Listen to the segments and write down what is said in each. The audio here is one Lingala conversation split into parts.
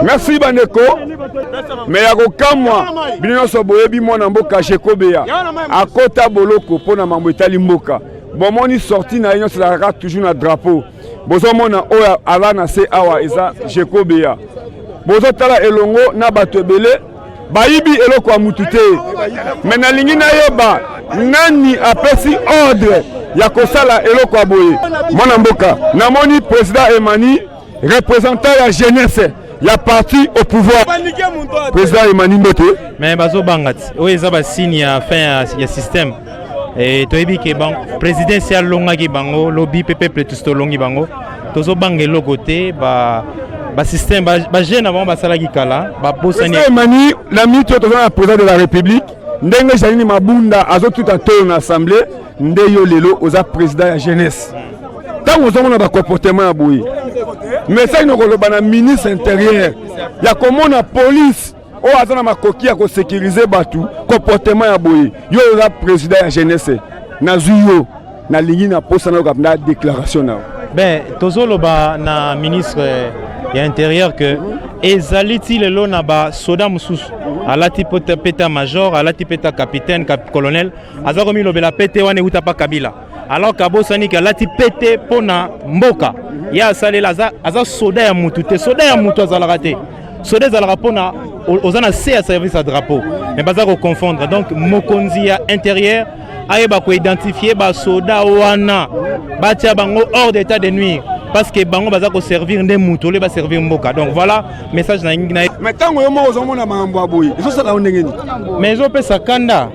Merci Baneko. Mais il y a aucun mois, Bino Soboyebi mwana mboka Jekobea. À Kota Boloko pour na mamboitali mboka. Bon moni sorti na union c'est toujours na drapeau. Bozo mona oya ala na se awa eza Jekobea. Bozo tala elongo na batebele. Bayibi eloko ya mutute. Mais na lingi na yeba nani apesi ordre ya kosala eloko ya boye. Mwana mboka na moni président Emani représentant la jeunesse. Il y a parti au pouvoir. Président Emani Mbote. Mais bazo bangati. Oui, ça va signe à fin il y a système. Et toi ebi ke bang présidentiel longa ki bango lobby PP plus to longi bango. Tozo bangelo côté ba système ba jeune avant ba sala ki kala ba bosani. Président Emani la mito tozo na président de la République. Ndenge Janini Mabunda azo tout à tour na assemblée ndeyo lelo oza président ya jeunesse. Tant aux hommes ba comportement ya boui. Mais ça, il y a un ministre intérieur. Il y a comment la police. Oh, il y a makoki à sécuriser Batou. Comportement à boy. Il y a le président de la jeunesse. Nazuyo. Na ligne na poste na déclaration. Ben, tozolo ba na ministre intérieur que ezaliti lelo na ba soda mususu. Alati peta major, alati peta capitaine, colonel. Azakomi lobela pete wane uta pa Kabila. Alors kabosani ka lati pete pona mboka. Ya salela aza soda ya mutu te soda ya mutu azalaka te soda azalaka pona ozana se à service à drapeau mais baza ko confondre donc mokonzi ya intérieur ayeba ko identifier ba soda wana batia bango hors d'état de nuire parce que bango baza ko servir nde mutu le ba servir mboka donc voilà message na ngi na mais tango yo mo ozomona mambo aboyi iso sala ndengeni mais zo pesa kanda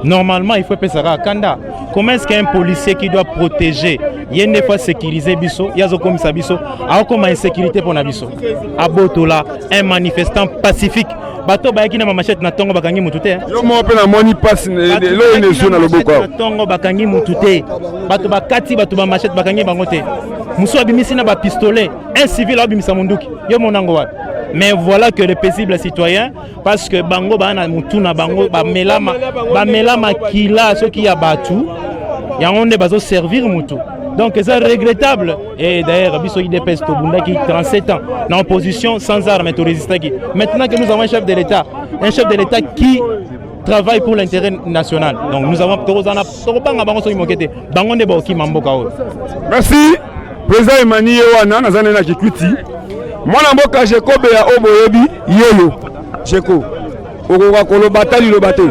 normalement il faut pesa kanda. Comment est-ce qu'un policier qui doit protéger, il y a une fois sécuriser biso, il y a comme ça biso, alors comment insécurité pour nabiso. Abotola, un manifestant pacifique. Bato ba qui na machette na tongo bakangi mutute. Yo mo pe na moni pass lo ne zo na loboko. Tongo bakangi mutute. Bato bakati bato ba machette bakangi bangote. Muso abimisi na ba pistolet, un civil abimisa munduki. Yo monango wa. Mais voilà que les paisibles citoyens, parce que bango bana mutuna bango ba melama kila ceux qui a battu, y a on est bazo servir mutu. Donc c'est regrettable. Et d'ailleurs biso IDPS Tobunda qui 37 ans en opposition sans armes et résistant qui. Maintenant que nous avons un chef de l'État qui travaille pour l'intérêt national. Donc nous avons merci président Emani Wana nazane na Kikwiti. Mwana mboka Jekobea oboyebi yelo Jeko okoka kolobata lilobate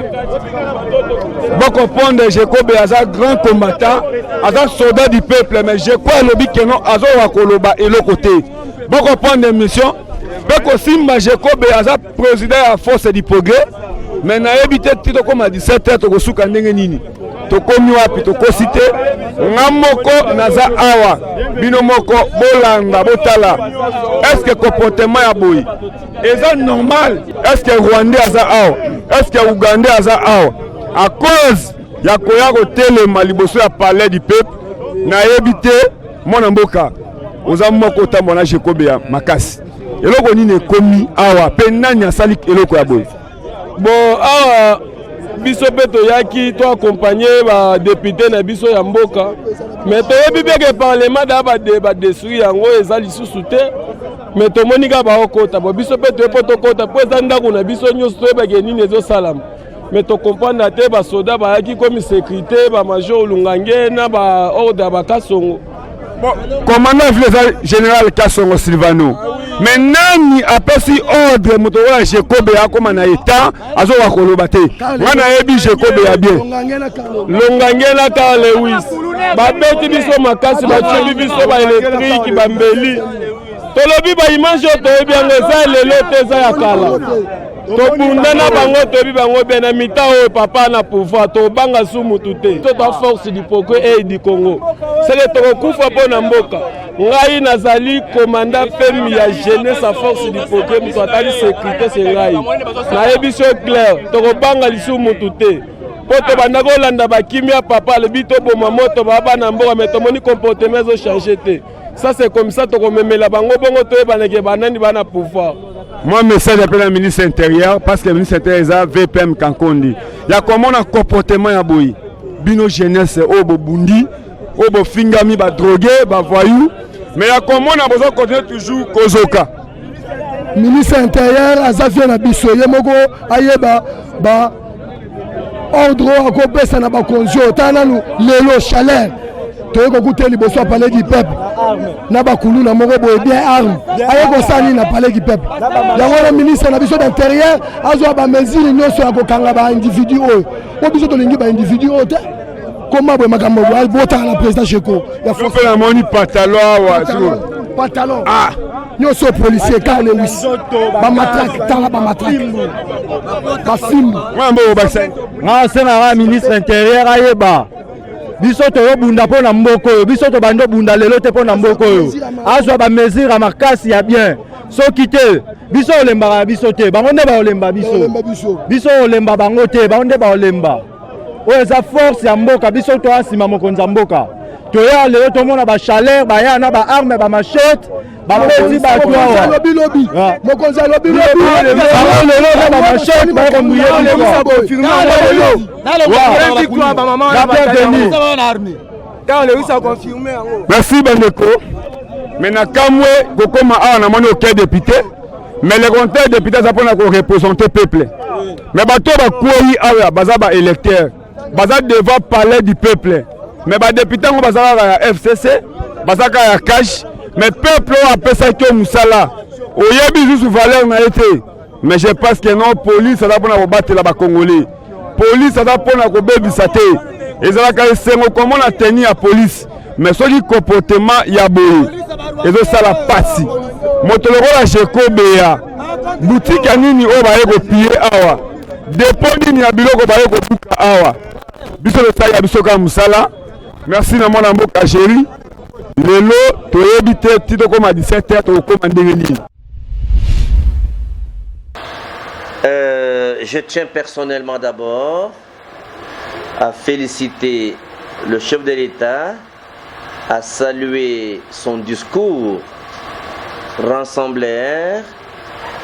boko ponde Jekobea aza grand combattant aza soldat du peuple mais Jeko alobi keno azo wa koloba eloko te boko ponde mission boko simba Jekobea aza président ya force du progrès mais na ebité tito comme à 17h to kosuka ndenge nini to komi wapi to kosite ngamoko naza awa bino moko bolanda botala est-ce que comportement ya boyi eza normal est-ce que Rwandais aza awa est-ce que Ougandais aza awa à cause ya koya kotelema liboso ya palais du peuple na ebité mwana mboka oza moko tambona Jekobea makasi eloko nini komi awa pe nani asali eloko ya boyi bon awa biso pe toyaki to accompagner ba député na biso ya mboka mais toyebi bien que parlement da ba détruire yango eza lisusu te mais tomoni ka ba okota bo biso pe to poto kota po eza ndako na biso nyonso toyeba ke nini ezo salama mais to comprendre te ba soda ba yaki comme sécurité ba major Lungange na ba ordre ba Kasongo. Bon, commandant général Kasongo Silvano. Mais nani apesi ordre motowa Jekobea comme na état azo wa kolobate. Wana yebi Jekobea bien. Lungange na Carl Lewis. Ba beti biso makasi ba tchebi biso ba électrique ba mbeli. Tolobi ba image to yebi ngeza lelo te za ya kala. tobunda na bango toyebi bango bien na mita oyo papa na pouvoir tobanga sumu tute tota force du pokwe et du Congo seke tokokufa mpo na mboka ngai nazali komanda femme ya jeunesse a force du pokwe moto atali sécurité se ngai nayebi so clair tokobanga lisumu tute po tobanda kolanda bakimia papa alobi toboma moto baba na mboka me tomoni comportement ezochange te. Ça c'est comme ça tokomemela bango bongo toyebaneke banani bana pouvoir. Moi, message appelle le ministre intérieur parce que le ministre intérieur est VPM Kankondi. Il y a comment un comportement à Boyi. Bino jeunesse, obo bundi, obo fingami, ba drogué, ba voyou. Mais il y a comment on a besoin de continuer toujours Kozoka. Ministre intérieur, Azafia Nabiso, Yemoko, Ayeba, ba ordre à Kopesa na ba konjo, Tananu, Lelo, Chaleur. Tu as écouté les besoins parler du peuple. Nabakoulou na moko boye bien arme. Aye ko sani na parler du peuple. Yango le ministre na biso d'intérieur azo ba mesure nyonso ya ko kanga ba individu oyo. O biso to lingi ba individu oyo te. Comment boye makambo boye bota na président Cheko. Ya faut faire moni pantalon wa. Pantalon. Ah. Nyonso policier car le wis. Ba matraque tala ba matraque. Ba film. Mambo ba sen. Nga sena ministre intérieur ayeba. Biso to bunda pona mboko yo biso to bando bunda lelo te pona mboko yo azwa ba mesure à makasi ya bien so kite biso olemba biso te bango nde ba olemba biso olemba bango te bango nde ba olemba o eza force ya mboka biso to asima mokonza mboka to ya lelo to mona ba chaleur ba ya na ba arme ba machette ba pezi ba to lobi mokonza lobi bango lelo na ba machette ba ko muye Merci Bandeko. Maintenant, Kamwe, Kokoma a un amont au député, mais les compteurs députés pour représenter le peuple. Mais bateau va courir à Bazaba électeur. Baza devant parler du peuple. Mais les députés vont Bazaba FCC, Bazaka cash, mais le peuple a appelé ça que Moussala. Au Yabi, sous valeur n'a été. Mais je pense que non, police, ça va pour battre la Congolais. Police, ça va pour la Bébisate. Et ça va comment on a tenu la police. Mais ce qui comportement il y a boy. Et ça la passe. Motoloro la Cheko Béa. Boutique à Nini au Baye piller awa. Dépôt Nini à Biloko Baye Buka awa. Biso le Saya Bisoka Moussala. Merci na mon amour chéri. Lelo, tu es habité Tito comme à 17h, tu es commandé. Je tiens personnellement d'abord à féliciter le chef de l'État, à saluer son discours rassemblaire,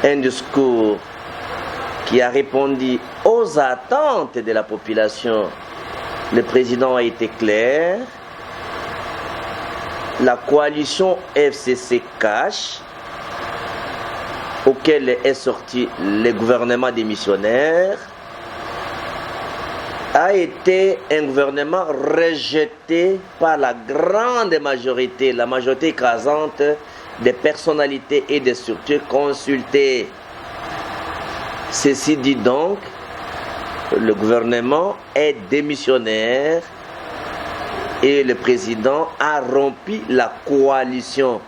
un discours qui a répondu aux attentes de la population. Le président a été clair. La coalition FCC Cash, auquel est sorti le gouvernement démissionnaire, a été un gouvernement rejeté par la grande majorité, la majorité écrasante des personnalités et des structures consultées. Ceci dit donc, le gouvernement est démissionnaire et le président a rompu la coalition.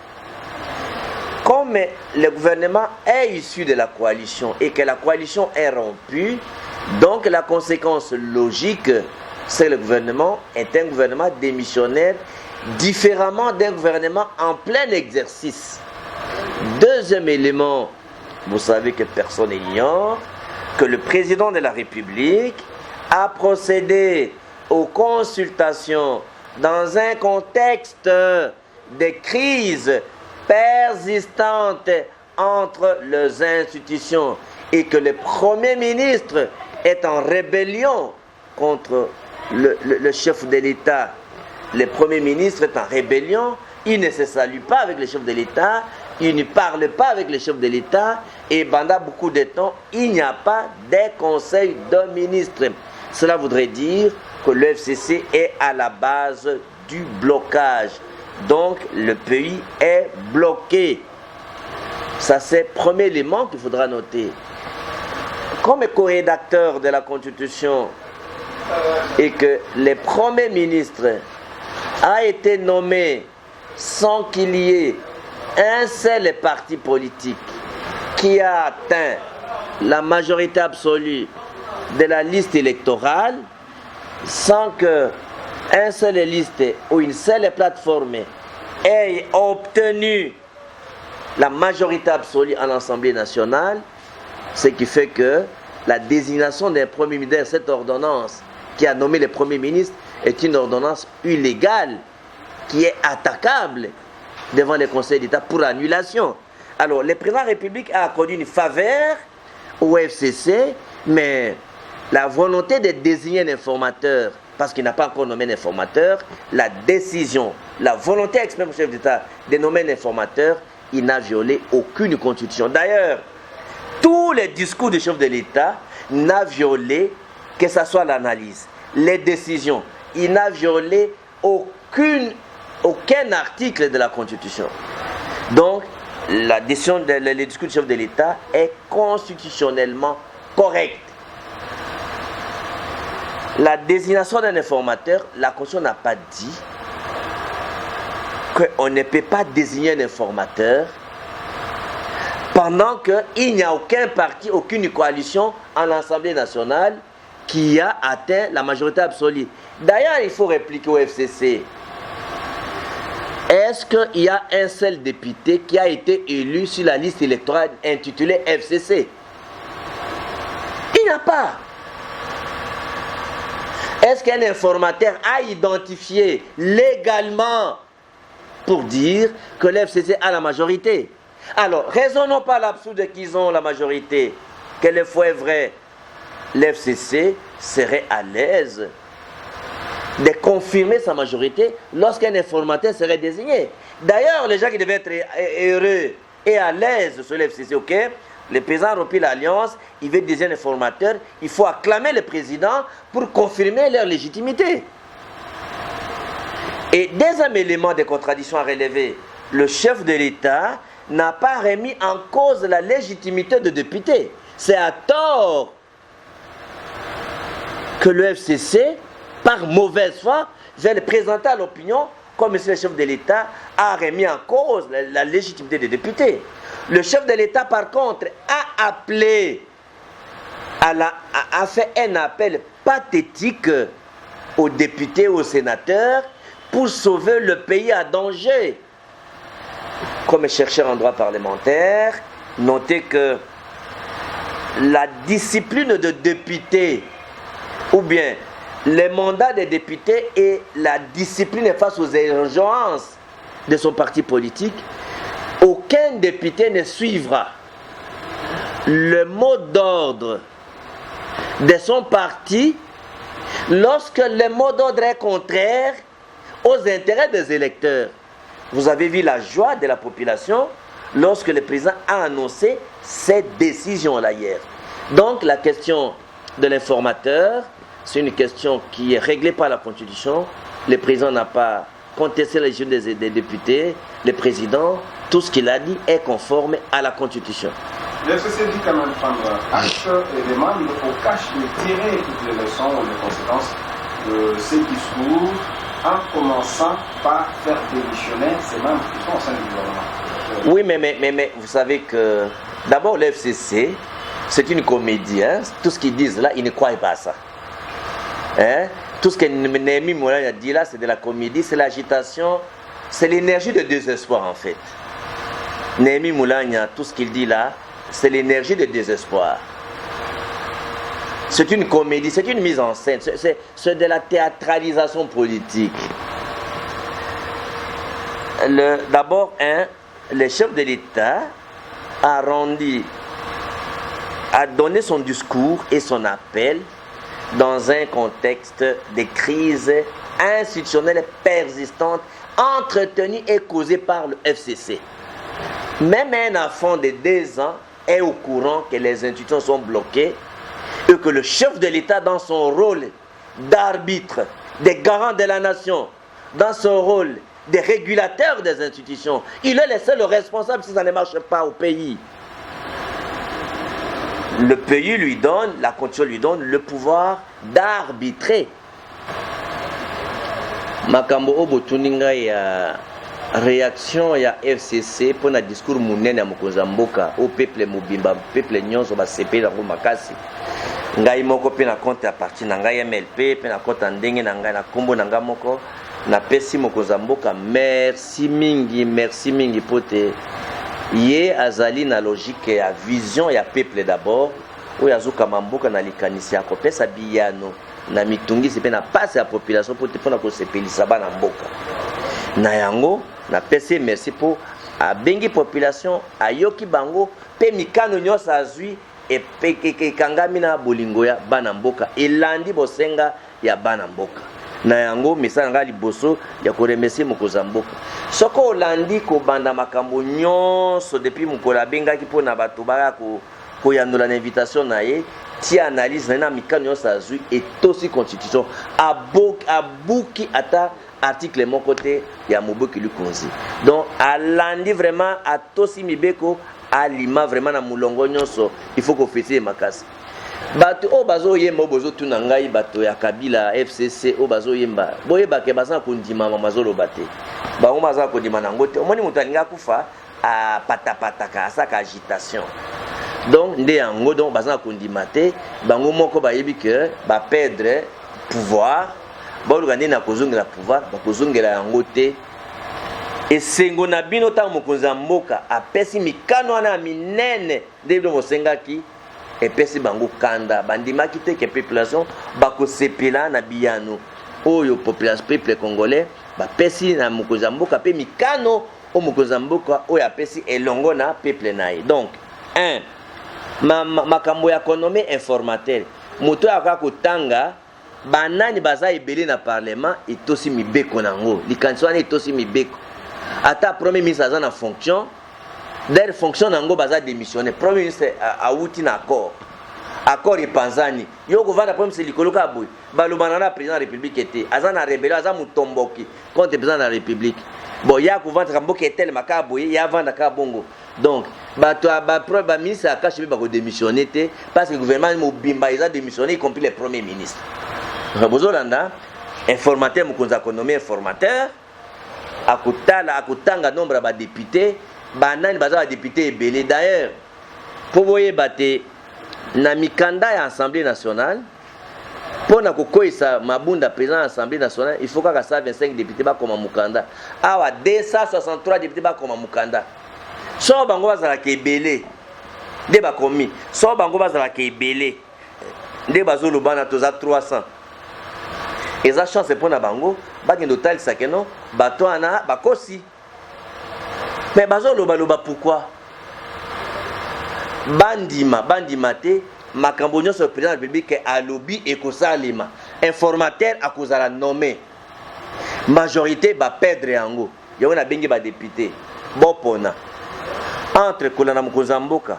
Comme le gouvernement est issu de la coalition et que la coalition est rompue, donc la conséquence logique, c'est que le gouvernement est un gouvernement démissionnaire, différemment d'un gouvernement en plein exercice. Deuxième élément, vous savez que personne n'ignore que le président de la République a procédé aux consultations dans un contexte de crise persistante entre les institutions et que le Premier ministre est en rébellion contre le chef de l'État. Le Premier ministre est en rébellion, il ne se salue pas avec le chef de l'État, il ne parle pas avec le chef de l'État et pendant beaucoup de temps, il n'y a pas de conseil de ministre. Cela voudrait dire que le FCC est à la base du blocage. Donc le pays est bloqué. Ça c'est le premier élément qu'il faudra noter. Comme co-rédacteur de la Constitution et que le Premier ministre a été nommé sans qu'il y ait un seul parti politique qui a atteint la majorité absolue de la liste électorale sans que un seul liste ou une seule plateforme ait obtenu la majorité absolue à l'Assemblée nationale, ce qui fait que la désignation d'un Premier ministre, cette ordonnance qui a nommé le Premier ministre, est une ordonnance illégale qui est attaquable devant le Conseil d'État pour annulation. Alors, le président de la République a accordé une faveur au FCC, mais la volonté de désigner un informateur, parce qu'il n'a pas encore nommé un informateur, la décision, la volonté exprimée du chef d'État de nommer un informateur, il n'a violé aucune constitution. D'ailleurs, tous les discours du chef de l'État n'a violé, que ce soit l'analyse, les décisions, il n'a violé aucun article de la Constitution. Donc, la décision, le discours du chef de l'État est constitutionnellement correct. La désignation d'un informateur, la Constitution n'a pas dit qu'on ne peut pas désigner un informateur pendant qu'il n'y a aucun parti, aucune coalition en l'Assemblée nationale qui a atteint la majorité absolue. D'ailleurs, il faut répliquer au FCC. Est-ce qu'il y a un seul député qui a été élu sur la liste électorale intitulée FCC? Il n'y a pas. Est-ce qu'un informateur a identifié légalement pour dire que l'FCC a la majorité? Alors, raisonnons pas l'absurde qu'ils ont la majorité. Quelquefois est vrai, l'FCC serait à l'aise de confirmer sa majorité lorsqu'un informateur serait désigné. D'ailleurs, les gens qui devaient être heureux et à l'aise sur l'FCC, ok, le président a rempli l'alliance, il veut désigner un informateur, il faut acclamer le président pour confirmer leur légitimité. Et deuxième élément de contradiction à relever, le chef de l'État n'a pas remis en cause la légitimité de député. C'est à tort que le FCC, par mauvaise foi, vient le présenter à l'opinion comme si le chef de l'État a remis en cause la légitimité des députés. Le chef de l'État, par contre, a appelé, a fait un appel pathétique aux députés, aux sénateurs, pour sauver le pays à danger. Comme chercheur en droit parlementaire, notez que la discipline de député, ou bien le mandat des députés et la discipline face aux urgences de son parti politique, aucun député ne suivra le mot d'ordre de son parti lorsque le mot d'ordre est contraire aux intérêts des électeurs. Vous avez vu la joie de la population lorsque le président a annoncé cette décision-là hier. Donc la question de l'informateur, c'est une question qui est réglée par la Constitution. Le président n'a pas contesté la décision des députés. Le président, tout ce qu'il a dit est conforme à la Constitution. Le FCC dit quand même prendre acte et demande au CACH de tirer toutes les leçons ou les conséquences de ces discours en commençant par faire démissionner ces membres qui sont au sein du gouvernement. Oui, mais vous savez que d'abord le FCC, c'est une comédie. Hein? Tout ce qu'ils disent là, ils ne croient pas à ça. Hein? Tout ce que Némi Moulin a dit là, c'est de la comédie, c'est l'agitation, c'est l'énergie de désespoir en fait. Némi Moulin, tout ce qu'il dit là, c'est l'énergie de désespoir. C'est une comédie, c'est une mise en scène, c'est de la théâtralisation politique. D'abord, le chef de l'État a donné son discours et son appel dans un contexte de crise institutionnelle persistante entretenue et causée par le FCC. Même un enfant de 2 ans est au courant que les institutions sont bloquées et que le chef de l'État, dans son rôle d'arbitre, de garant de la nation, dans son rôle de régulateur des institutions, il est le seul responsable si ça ne marche pas au pays. Le pays lui donne, la Constitution lui donne le pouvoir d'arbitrer. Makambo Obotuninga ya réaction ya FCC pour un discours monene ya mokonzamboka au peuple mobimba peuple nyonso ba sepela ngo makasi ngai moko pe na compte à partir na ngai MLP pe na compte ndenge na ngai na kombo na ngai moko na pesi mokonzamboka merci mingi pote ye azali na logique ya vision ya peuple d'abord oyo azuka mamboka na likanisi ya kopesa biyano na mitungisi pe na passe ya population pote pona ko sepelisa bana mboka na yango na pesi merci pour abengi population ayoki bango pe mikano nyosa azui e kangami na bolingo ya bana mboka elandi bosenga ya bana mboka na yango misala nga liboso ya ko remercier mokonzamboka soko olandi ko banda makambo nyonso depuis mokola bengaki pona bato baya ko yandola na invitation na ye ti analyse na mikano nyosa azui et aussi constitution abuki ata article mon côté ya Mobutu Lukonzi donc alandi vraiment atosi mibeko alima vraiment na mulongo nyonso il faut qu'on fêter makasi bato o bazo yemba bozo tuna ngai bato ya Kabila FCC o bazo yemba boyeba ke baza kondima mamazolo bate bango baza kondima nango te omoni mutalinga kufa a patapataka asaka agitation donc nde yango donc baza kondima te bango moko bayebi ke ba perdre pouvoir bolugandi na kozongela pouvoir bakozongela yango te esengo na bino ta mokonzamboka apesi mikano na minene nde mosengaki epesi bango kanda bandimaki te ke population bakosepela na biyano oyo population peuple congolais bapesi na mokonzamboka pe mikano o mokonzamboka oyo apesi elongo na peuple na ye donc makambo ya économie informateur moto akaka kotanga banani baza ebele na parlement etosi mibeko nango likanisi wana etosi mibeko ata premier ministre aza na fonction d'ailleurs fonction nango baza démissionné premier ministre awuti na accord epanzani yo kovanda premier ministre likolo ka boy balobana na président de la république ete aza na rebellion aza mutomboki contre président de la république bon ya kovanda kamboka etel maka boy ya vanda ka bongo donc bato ba ministre akashi ba ko démissionner te parce que le gouvernement mobimba ils a démissionné y compris le premier ministre bozolanda informateur mokonza économie informateur akutanga nombre ba député banani baza ba député ebele d'ailleurs po boyeba te na mikanda ya assemblée nationale pona kokoisa mabunda président de l'Assemblée nationale il faut kaka 125 députés ba koma mukanda awa 263 députés ba koma mukanda so bango bazala ke ebele nde bakomi so bango bazala ke ebele nde bazolobana toza 300 eza chance pona bango bakendo talisa keno bato ana bakosi mais bazoloba pourquoi bandima te makambo nyonso président de la République alobi ekosalema informateur akozala nommé majorité ba perdre yango yango na bengi ba député bopona entre kolana mokonzamboka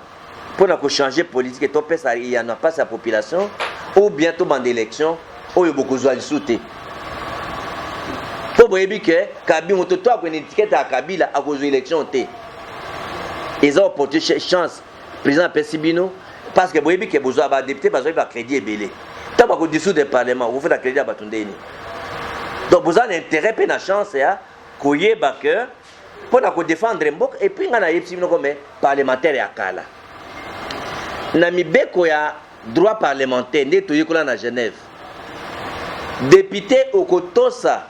pona ko changer politique to pesa ya na passe la population ou bientôt bande élection oyo bokozwa lisute po boyebi ke Kabila moto to akone étiquette à Kabila akozwa élection te ils ont porté chance président Pesibino parce que boyebi ke bozo ba député bazo ba crédit ebele ta ba ko dissoudre le parlement vous faites crédit à batundeni donc vous avez intérêt pe na chance ya koyeba que pour ko défendre mbok et puis ngana yepsibino comme parlementaire ya kala na mibeko ya droit parlementaire nde toyekola na Genève député okotosa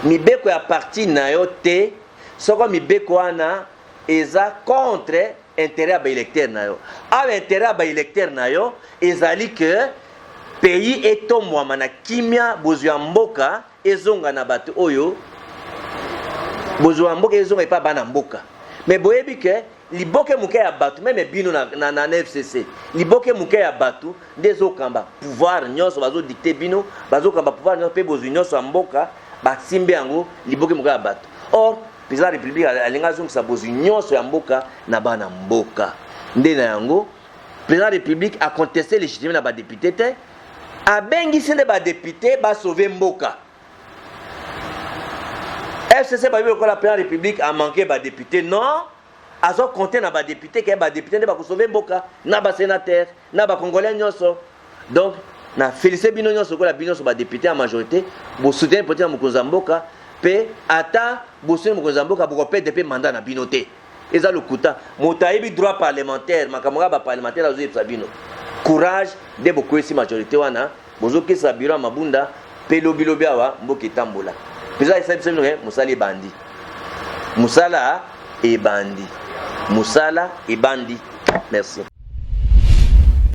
mibeko ya parti na yo te soko mibeko wana eza contre intérêt ba électeur na yo a intérêt ba électeur na yo ezali que pays etomwama na kimia bozwa mboka ezonga na bato oyo bozwa mboka ezonga epa bana mboka mais boyebi que liboke muke ya bato même bino na FCC liboke muke ya bato ndezo kamba pouvoir nyonso bazo dicter bino bazo kamba pouvoir nyonso pe bozo nyonso mboka basimbe yango liboke muke ya bato or président de la République alinga zongisa bozo nyonso ya mboka na bana mboka nde na yango président de la République a contesté légitimement na ba député te a bengi sende ba député ba sauver mboka FCC ba bibo ko la président de la République a manqué ba député non azo compter na ba député ke ba député nde ba ko sauver mboka na ba sénateur na ba congolais nyonso donc na féliciter bino nyonso ko la bino so ba député en majorité bo soutenir président mokonza mboka pe ata bosoni mokonzi ya mboka bokopede mpe mandat na bino te eza lokuta moto ayebi droit parlementaire makambo kaka baparlementaire azoyebisa bino courage nde bokwesi majorité wana bozokesa biro ya mabunda mpe lobilobi awa mboka etambola mpenza esali biso bino mosala ebandi musala ebandi merci.